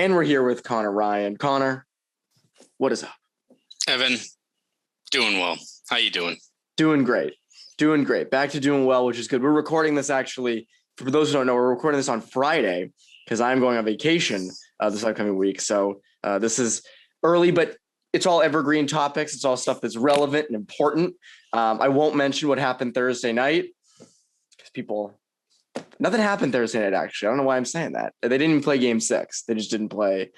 And we're here with Conor Ryan. Conor, what is up? Evan, doing well. How you doing? Doing great. Back to doing well, which is good. We're recording this actually, for those who don't know, we're recording this on Friday because I'm going on vacation this upcoming week. So this is early, but it's all evergreen topics. It's all stuff that's relevant and important. I won't mention what happened Thursday night because nothing happened Thursday night, actually. I don't know why I'm saying that. They didn't even play game 6. They just didn't play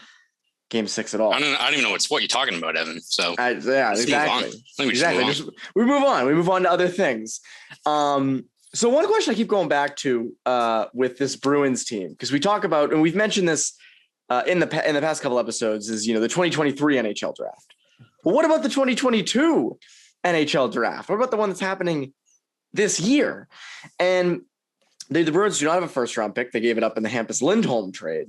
game 6 at all. I don't even know what you're talking about, Evan. So yeah, exactly. We move on. We move on to other things. So one question I keep going back to with this Bruins team, because we talk about, and we've mentioned this in the past couple episodes, is the 2023 NHL draft. But what about the 2022 NHL draft? What about the one that's happening this year? And the Bruins do not have a first round pick. They gave it up in the Hampus Lindholm trade.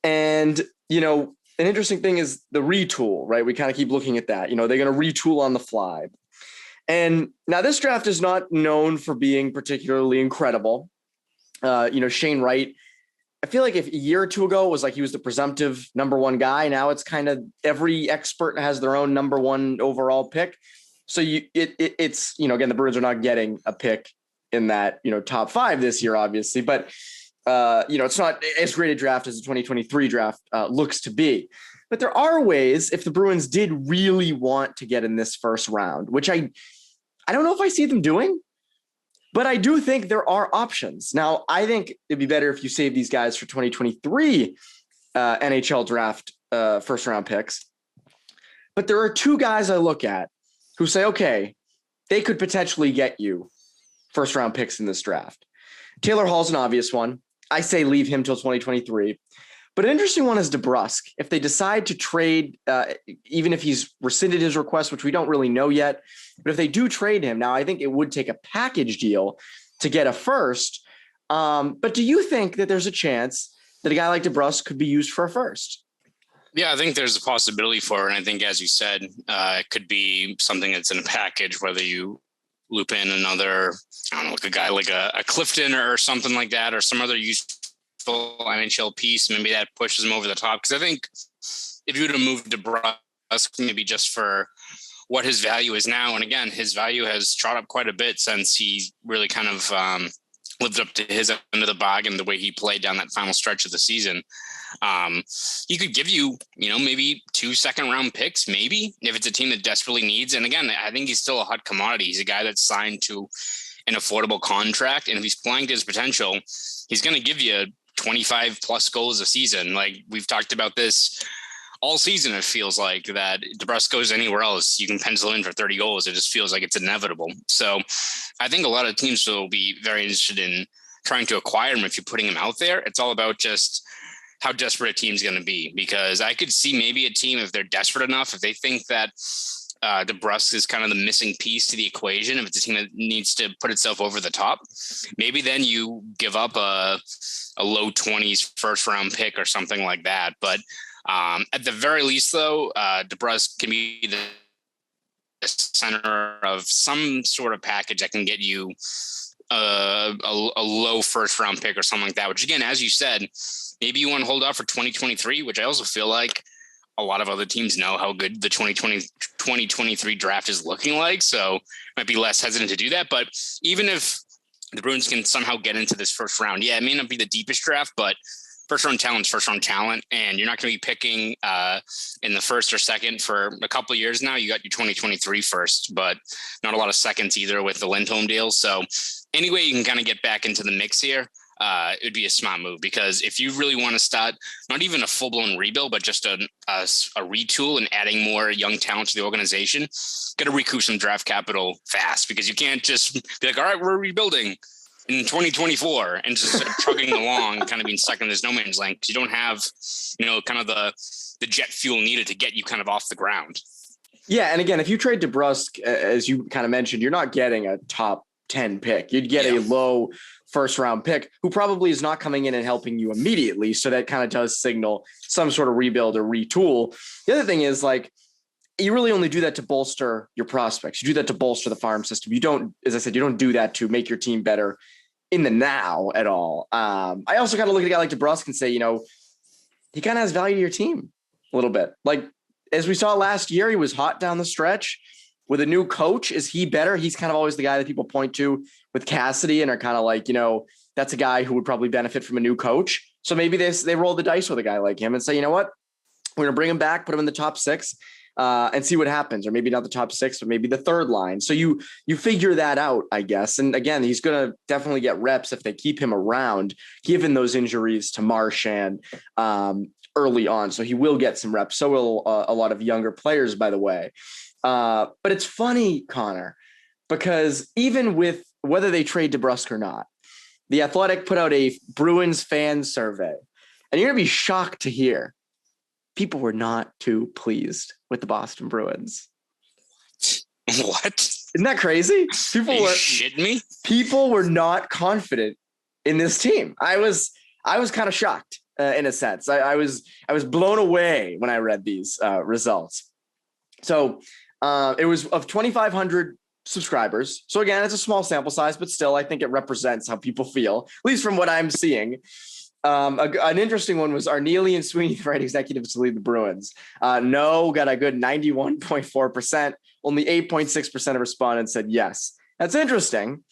And, an interesting thing is the retool, right? We kind of keep looking at that. They're going to retool on the fly. And now this draft is not known for being particularly incredible. Shane Wright, I feel like if a year or two ago it was like he was the presumptive number one guy. Now it's kind of every expert has their own number one overall pick. So it's again, the Bruins are not getting a pick in that, top 5 this year, obviously, but it's not as great a draft as the 2023 draft looks to be. But there are ways, if the Bruins did really want to get in this first round, which I don't know if I see them doing, but I do think there are options. Now, I think it'd be better if you save these guys for 2023 NHL draft first round picks. But there are 2 guys I look at who say, okay, they could potentially get you first round picks in this draft. Taylor Hall's an obvious one. I say leave him till 2023. But an interesting one is DeBrusk. If they decide to trade, even if he's rescinded his request, which we don't really know yet, but if they do trade him, now I think it would take a package deal to get a first. But do you think that there's a chance that a guy like DeBrusk could be used for a first? Yeah, I think there's a possibility for it. And I think, as you said, it could be something that's in a package, whether you loop in another, like a guy like a Clifton or something like that, or some other useful NHL piece. Maybe that pushes him over the top. Because I think if you would have moved DeBrusk, maybe just for what his value is now, and again, his value has shot up quite a bit since he really kind of lived up to his end of the bargain, the way he played down that final stretch of the season. He could give you, maybe 2 second-round picks, maybe, if it's a team that desperately needs. And again, I think he's still a hot commodity. He's a guy that's signed to an affordable contract, and if he's playing to his potential, he's going to give you 25 plus goals a season. Like we've talked about this all season, it feels like that DeBrusk goes anywhere else, you can pencil in for 30 goals. It just feels like it's inevitable. So I think a lot of teams will be very interested in trying to acquire him if you're putting him out there. It's all about just how desperate a team's going to be, because I could see maybe a team, if they're desperate enough, if they think that DeBrusk is kind of the missing piece to the equation, if it's a team that needs to put itself over the top, maybe then you give up a low 20s first round pick or something like that. But at the very least, though, DeBrusk can be the center of some sort of package that can get you a low first round pick or something like that, which again, as you said, maybe you want to hold off for 2023, which I also feel like a lot of other teams know how good the 2023 draft is looking like. So might be less hesitant to do that. But even if the Bruins can somehow get into this first round, it may not be the deepest draft, but first round talent. And you're not going to be picking in the first or second for a couple of years now. You got your 2023 first, but not a lot of seconds either with the Lindholm deal. So anyway, you can kind of get back into the mix here. It would be a smart move, because if you really want to start not even a full-blown rebuild, but just a retool and adding more young talent to the organization, got to recoup some draft capital fast, because you can't just be like, all right, we're rebuilding in 2024 and just sort of chugging along, kind of being stuck in this no man's land, because you don't have, kind of the jet fuel needed to get you kind of off the ground. Yeah, and again, if you trade DeBrusk, as you kind of mentioned, you're not getting a top 10 pick. You'd get a low first round pick who probably is not coming in and helping you immediately. So that kind of does signal some sort of rebuild or retool. The other thing is, like, you really only do that to bolster your prospects. You do that to bolster the farm system. You don't, as I said, you don't do that to make your team better in the now at all. I also kind of look at a guy like DeBrusk and say, he he kind of has value to your team a little bit. Like, as we saw last year, he was hot down the stretch. With a new coach, is he better? He's kind of always the guy that people point to with Cassidy and are kind of like, that's a guy who would probably benefit from a new coach. So maybe they roll the dice with a guy like him and say, you know what, we're going to bring him back, put him in the top 6 and see what happens. Or maybe not the top 6, but maybe the third line. So you figure that out, I guess. And again, he's going to definitely get reps if they keep him around, given those injuries to Marchand early on. So he will get some reps. So will a lot of younger players, by the way. But it's funny, Connor, because even with whether they trade DeBrusk or not, the Athletic put out a Bruins fan survey, and you're going to be shocked to hear people were not too pleased with the Boston Bruins. What? Isn't that crazy? Shitting me? People were not confident in this team. I was kind of shocked in a sense. I was blown away when I read these results. So it was of 2,500 subscribers. So again, it's a small sample size, but still, I think it represents how people feel, at least from what I'm seeing. An interesting one was, are Neely and Sweeney the right executives to lead the Bruins? No, got a good 91.4%. Only 8.6% of respondents said yes. That's interesting.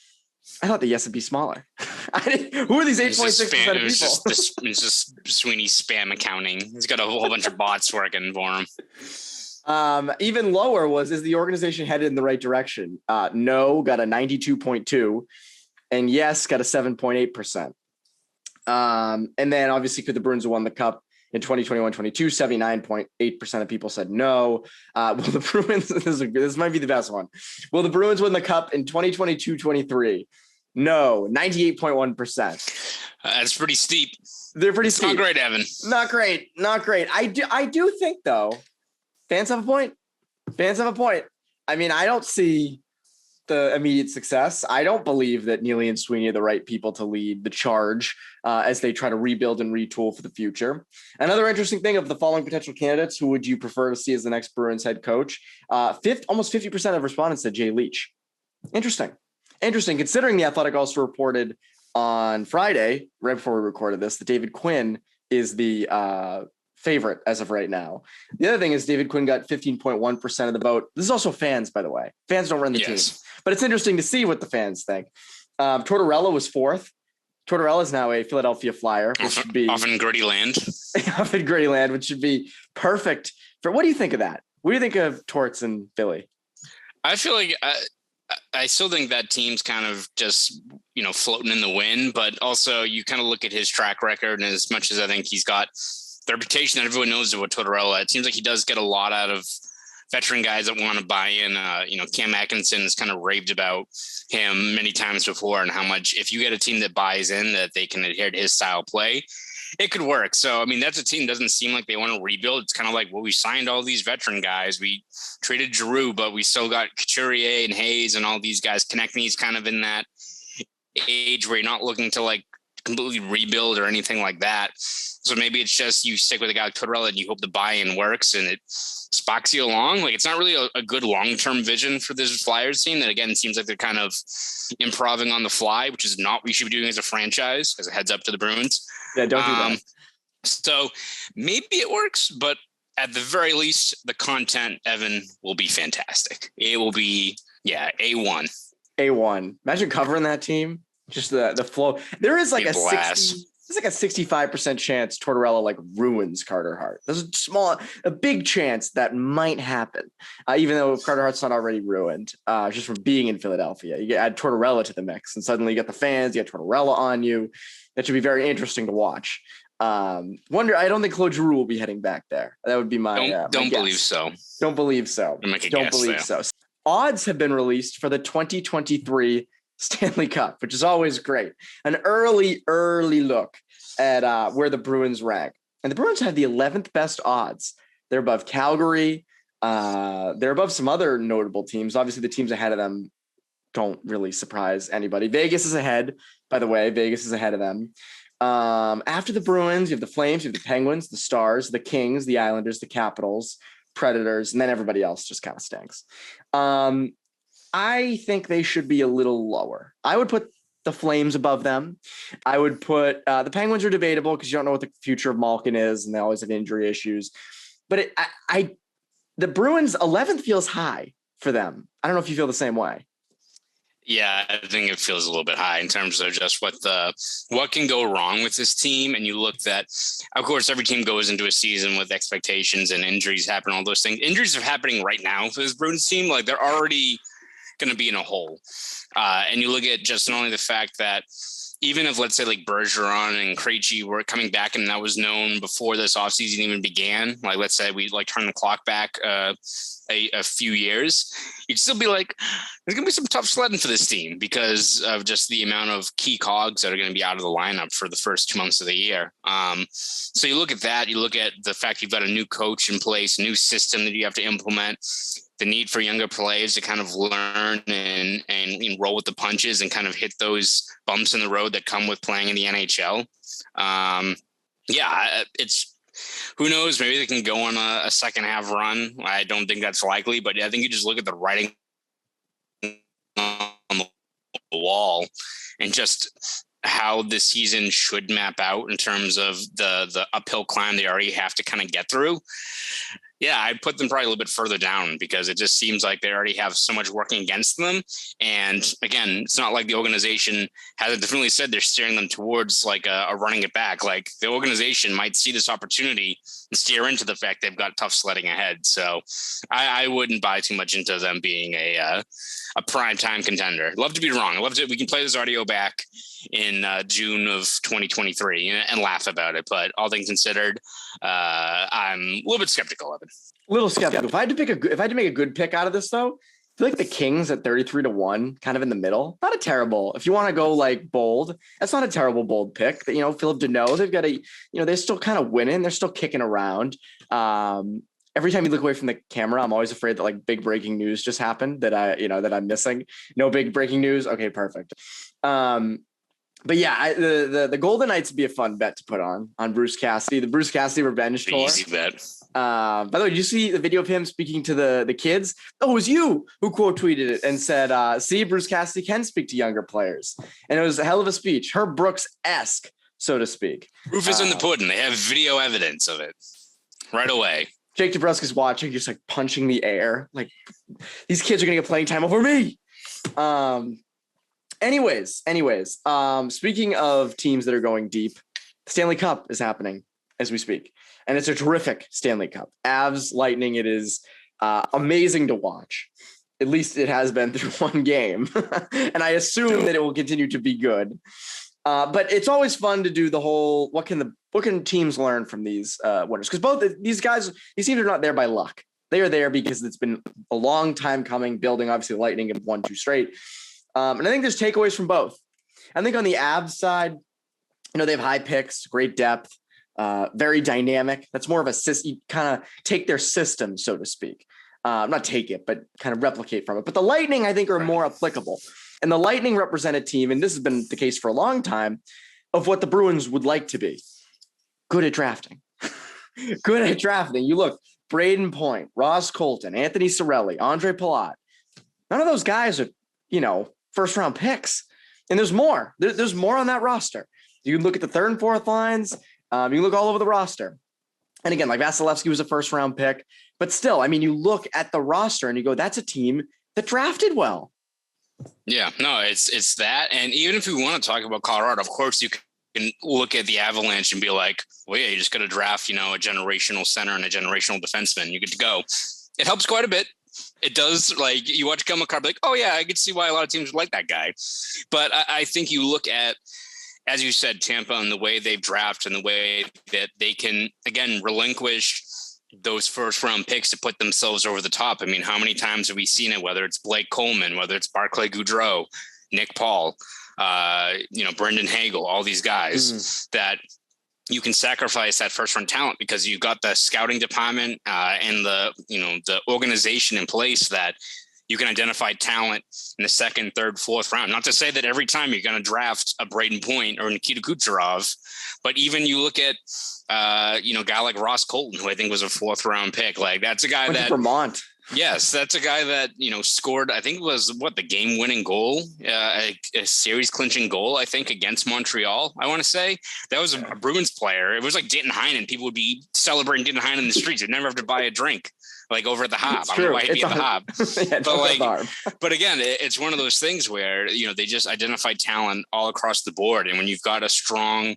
I thought the yes would be smaller. Who are these 8.6% of people? It's just Sweeney spam accounting. He's got a whole bunch of bots working for him. Even lower was, is the organization headed in the right direction? No, got a 92.2, and yes, got a 7.8%. And then obviously, could the Bruins have won the cup in 2021-22? 79.8% of people said no. Will the Bruins, this might be the best one. Will the Bruins win the cup in 2022-23? No, 98.1%. That's pretty steep. They're pretty steep. Not great, Evan. Not great. I do think though, fans have a point. I mean, I don't see the immediate success. I don't believe that Neely and Sweeney are the right people to lead the charge as they try to rebuild and retool for the future. Another interesting thing, of the following potential candidates, who would you prefer to see as the next Bruins head coach? Almost 50% of respondents said Jay Leach. Interesting, considering the Athletic also reported on Friday, right before we recorded this, that David Quinn is the favorite as of right now. The other thing is David Quinn got 15.1% of the vote. This is also fans, by the way. Fans don't run the team, but it's interesting to see what the fans think. Tortorella was 4th. Tortorella is now a Philadelphia Flyer, which should be off in Gritty Land. Off in Gritty Land, which should be perfect for. What do you think of that? What do you think of Torts in Philly? I feel like I still think that team's kind of just, floating in the wind, but also you kind of look at his track record, and as much as I think he's got the reputation that everyone knows about Tortorella, it seems like he does get a lot out of veteran guys that want to buy in. Cam Atkinson has kind of raved about him many times before, and how much, if you get a team that buys in, that they can adhere to his style of play, it could work. So, I mean, that's a team that doesn't seem like they want to rebuild. It's kind of like, well, we signed all these veteran guys. We traded Giroux, but we still got Couturier and Hayes and all these guys connecting. He's kind of in that age where you're not looking to like completely rebuild or anything like that. So maybe it's just you stick with a guy like Tortorella and you hope the buy-in works and it sparks you along. Like, it's not really a good long-term vision for this Flyers team. That, again, seems like they're kind of improving on the fly, which is not what we should be doing as a franchise, as a heads up to the Bruins. Yeah, don't do that. So maybe it works, but at the very least, the content, Evan, will be fantastic. It will be, A1. A1. Imagine covering that team. Just the flow. There is like a 65% chance Tortorella like ruins Carter Hart. There's a big chance that might happen, even though Carter Hart's not already ruined, just from being in Philadelphia. You add Tortorella to the mix, and suddenly you get the fans. You get Tortorella on you. That should be very interesting to watch. I don't think Claude Giroux will be heading back there. That would be my don't guess. believe so. Don't believe so. Don't believe so. Odds have been released for the 2023 Stanley Cup, which is always great. An early look at where the Bruins rank. And the Bruins have the 11th best odds. They're above Calgary. They're above some other notable teams. Obviously, the teams ahead of them don't really surprise anybody. Vegas is ahead, by the way. Vegas is ahead of them. After the Bruins, you have the Flames, you have the Penguins, the Stars, the Kings, the Islanders, the Capitals, Predators, and then everybody else just kind of stinks. I think they should be a little lower. I would put the Flames above them. I would put the Penguins are debatable because you don't know what the future of Malkin is, and they always have injury issues. But the Bruins 11th feels high for them. I don't know if you feel the same way. Yeah, I think it feels a little bit high in terms of just what can go wrong with this team. And you look that, of course, every team goes into a season with expectations and injuries happen, all those things. Injuries are happening right now for this Bruins team. Like, they're already going to be in a hole. And you look at just not only the fact that even if, let's say, like Bergeron and Krejci were coming back, and that was known before this offseason even began, like, let's say we like turn the clock back a few years, you'd still be like, there's going to be some tough sledding for this team because of just the amount of key cogs that are going to be out of the lineup for the first 2 months of the year. So you look at that, you look at the fact you've got a new coach in place, a new system that you have to implement, the need for younger players to kind of learn and roll with the punches and kind of hit those bumps in the road that come with playing in the NHL. It's, who knows, maybe they can go on a second half run. I don't think that's likely, but I think you just look at the writing on the wall and just how the season should map out in terms of the uphill climb they already have to kind of get through. Yeah, I'd put them probably a little bit further down because it just seems like they already have so much working against them. And again, it's not like the organization hasn't definitely said they're steering them towards like a running it back. Like, the organization might see this opportunity and steer into the fact they've got tough sledding ahead. So I wouldn't buy too much into them being a prime time contender. Love to be wrong. We can play this audio back in June of 2023 and laugh about it. But all things considered, I'm a little bit skeptical of it. A little skeptical. If I had to make a good pick out of this, though, I feel like the Kings at 33-1, kind of in the middle. Not a terrible. If you want to go like bold, that's not a terrible bold pick. That, Philip Deneau, they've got they're still kind of winning. They're still kicking around. Every time you look away from the camera, I'm always afraid that like big breaking news just happened that I'm missing. No big breaking news. Okay, perfect. But yeah, the Golden Knights would be a fun bet to put on Bruce Cassidy. The Bruce Cassidy revenge tour. Easy bet. By the way, did you see the video of him speaking to the kids? Oh, it was you who quote tweeted it and said, see, Bruce Cassidy can speak to younger players. And it was a hell of a speech. Herb Brooks-esque, so to speak. Proof is in the pudding. They have video evidence of it right away. Jake DeBrusk is watching, just like punching the air. Like, these kids are going to get playing time over me. Anyways, speaking of teams that are going deep, Stanley Cup is happening as we speak, and it's a terrific Stanley Cup. Avs Lightning, it is amazing to watch. At least it has been through one game, and I assume that it will continue to be good. But it's always fun to do the whole what can teams learn from these winners? Because both these teams are not there by luck. They are there because it's been a long time coming, building. Obviously, Lightning have won 2 straight. And I think there's takeaways from both. I think on the Avs side, they have high picks, great depth, very dynamic. That's more of a you kind of take their system, so to speak. Not take it, but kind of replicate from it. But the Lightning, I think, are more applicable. And the Lightning represent a team, and this has been the case for a long time, of what the Bruins would like to be. Good at drafting. Good at drafting. You look, Braden Point, Ross Colton, Anthony Cirelli, Andre Palat. None of those guys are, first round picks. And there's more. There's more on that roster. You can look at the 3rd and 4th lines. You can look all over the roster. And again, like Vasilevsky was a first round pick. But still, I mean, you look at the roster and you go, that's a team that drafted well. Yeah, no, it's that. And even if we want to talk about Colorado, of course, you can look at the Avalanche and be like, well, yeah, you just got to draft, a generational center and a generational defenseman. You get to go. It helps quite a bit. It does. Like, you watch Kyle McCarr, like, oh yeah, I could see why a lot of teams would like that guy. But I think you look at, as you said, Tampa and the way they've drafted and the way that they can, again, relinquish those first round picks to put themselves over the top. I mean, how many times have we seen it, whether it's Blake Coleman, whether it's Barclay Goodrow, Nick Paul, Brendan Hagel, all these guys that you can sacrifice that first round talent because you've got the scouting department and the organization in place that you can identify talent in the 2nd, 3rd, 4th round. Not to say that every time you're going to draft a Braden Point or Nikita Kucherov, but even you look at, a guy like Ross Colton, who I think was a 4th round pick. Like, that's a guy that Vermont. Yes, that's a guy that, scored, I think it was the game-winning goal, a series-clinching goal, I think, against Montreal, I want to say. That was a Bruins player. It was like Danton Heinen. People would be celebrating Danton Heinen in the streets. They'd never have to buy a drink, like over at the Hop. I don't know why he'd be at the Hop. But again, it's one of those things where, they just identify talent all across the board. And when you've got a strong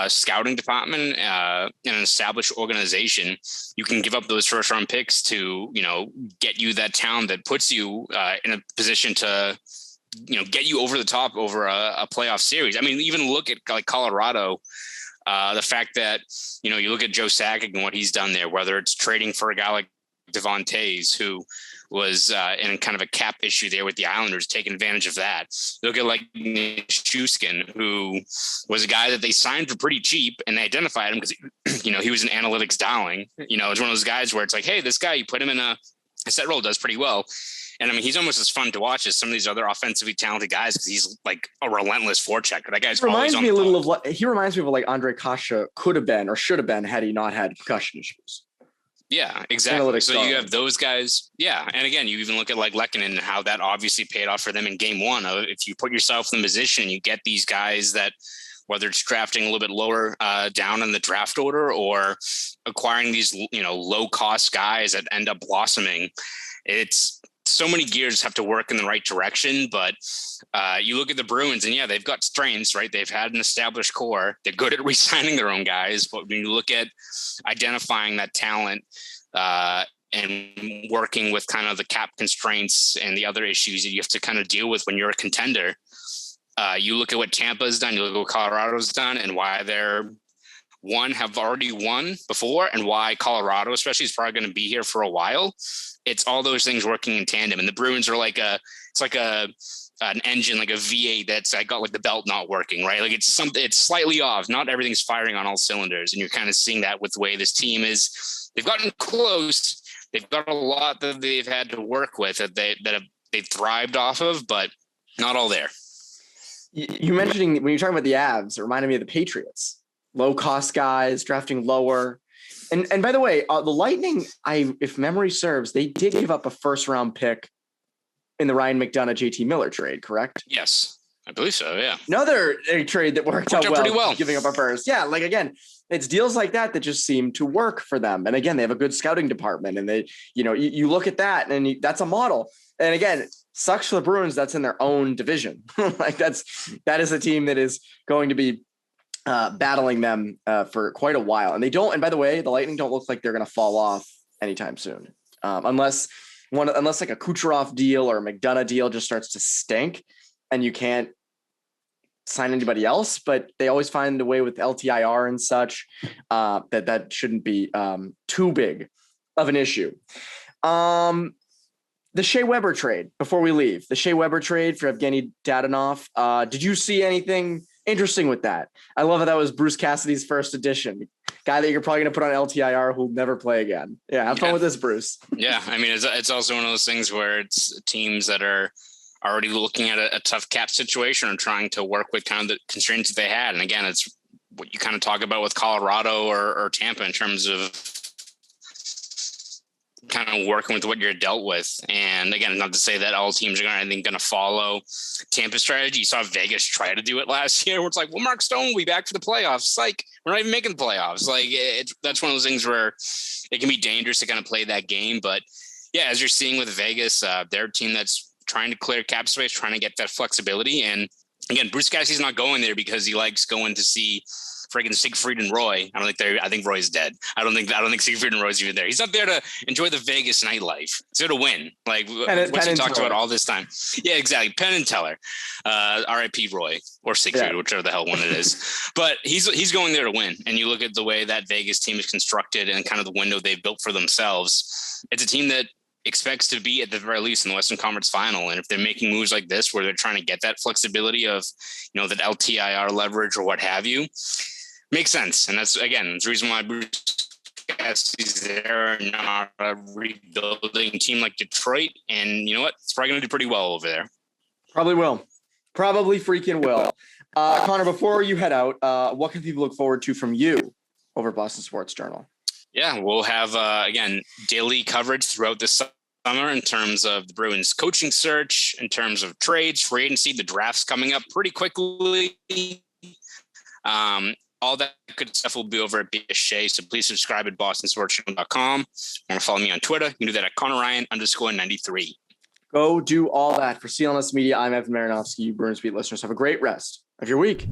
scouting department and an established organization, you can give up those first round picks to get you that talent that puts you in a position to get you over the top over a playoff series. I mean, even look at like Colorado, the fact that you look at Joe Sakic and what he's done there, whether it's trading for a guy like Devon Toews, who was in kind of a cap issue there with the Islanders, taking advantage of that. Look at like Nichushkin, who was a guy that they signed for pretty cheap, and they identified him because he was an analytics darling. It's one of those guys where it's like, hey, this guy, you put him in a set role, does pretty well. And I mean, he's almost as fun to watch as some of these other offensively talented guys because he's like a relentless forechecker. That guy's reminds me a little of he reminds me of like Andre Kasha could have been or should have been had he not had concussion issues. Yeah, exactly. So you have those guys. Yeah. And again, you even look at like Lehkonen and how that obviously paid off for them in game one. If you put yourself in the position, you get these guys that, whether it's drafting a little bit lower down in the draft order or acquiring these, low cost guys that end up blossoming, it's so many gears have to work in the right direction. But you look at the Bruins and they've got strengths, right? They've had an established core. They're good at re-signing their own guys. But when you look at identifying that talent and working with kind of the cap constraints and the other issues that you have to kind of deal with when you're a contender, you look at what Tampa's done, you look at what Colorado's done, and why they're have already won before, and why Colorado especially is probably going to be here for a while. It's all those things working in tandem. And the Bruins are like an engine, like a V8 that's got like the belt not working, right? Like it's slightly off. Not everything's firing on all cylinders. And you're kind of seeing that with the way this team is. They've gotten close. They've got a lot that they've had to work with that they've thrived off of, but not all there. You mentioning when you're talking about the Avs, it reminded me of the Patriots. Low cost guys, drafting lower. And by the way, the Lightning, if memory serves, they did give up a first round pick in the Ryan McDonagh, JT Miller trade, correct? Yes, I believe so. Yeah. Another trade that worked out pretty well. Giving up a first. Yeah. Like again, it's deals like that just seem to work for them. And again, they have a good scouting department and they, you look at that and that's a model. And again, sucks for the Bruins. That's in their own division. Like that is a team that is going to be battling them for quite a while. And by the way, the Lightning don't look like they're going to fall off anytime soon. Unless like a Kucherov deal or a McDonagh deal just starts to stink and you can't sign anybody else, but they always find a way with LTIR and such that shouldn't be too big of an issue. The Shea Weber trade, before we leave, the Shea Weber trade for Evgeny Dadonov. Did you see anything interesting with that? I love that was Bruce Cassidy's first edition. Guy that you're probably going to put on LTIR who'll never play again. Yeah, have fun with this, Bruce. Yeah, I mean, it's also one of those things where it's teams that are already looking at a tough cap situation and trying to work with kind of the constraints that they had. And again, it's what you kind of talk about with Colorado or Tampa in terms of kind of working with what you're dealt with. And again, not to say that all teams are going to follow Tampa's strategy. You saw Vegas try to do it last year where it's like, well, Mark Stone will be back for the playoffs. Like, we're not even making the playoffs. Like that's one of those things where it can be dangerous to kind of play that game. But yeah, as you're seeing with Vegas, they're a team that's trying to clear cap space, trying to get that flexibility. And again, Bruce Cassidy's not going there because he likes going to see friggin' Siegfried and Roy. I think Roy's dead. I don't think Siegfried and Roy's even there. He's not there to enjoy the Vegas nightlife. He's there to win. Like what's he talked about all this time. Yeah, exactly. Penn and Teller, RIP Roy or Siegfried, whichever the hell one it is. But he's going there to win. And you look at the way that Vegas team is constructed and kind of the window they've built for themselves. It's a team that expects to be at the very least in the Western Conference Final. And if they're making moves like this, where they're trying to get that flexibility of, that LTIR leverage or what have you, makes sense. And that's, again, the reason why Bruce Cassidy's there, not a rebuilding team like Detroit. And you know what? It's probably going to do pretty well over there. Probably will. Probably freaking will. Conor, before you head out, what can people look forward to from you over at Boston Sports Journal? Yeah, we'll have, again, daily coverage throughout this summer in terms of the Bruins coaching search, in terms of trades, free agency. The draft's coming up pretty quickly. All that good stuff will be over at BSJ. So please subscribe at bostonsportsjournal.com. Want to follow me on Twitter? You can do that at ConorRyan_93. Go do all that. For CLNS Media, I'm Evan Marinofsky. You Bruins Beat listeners, have a great rest of your week.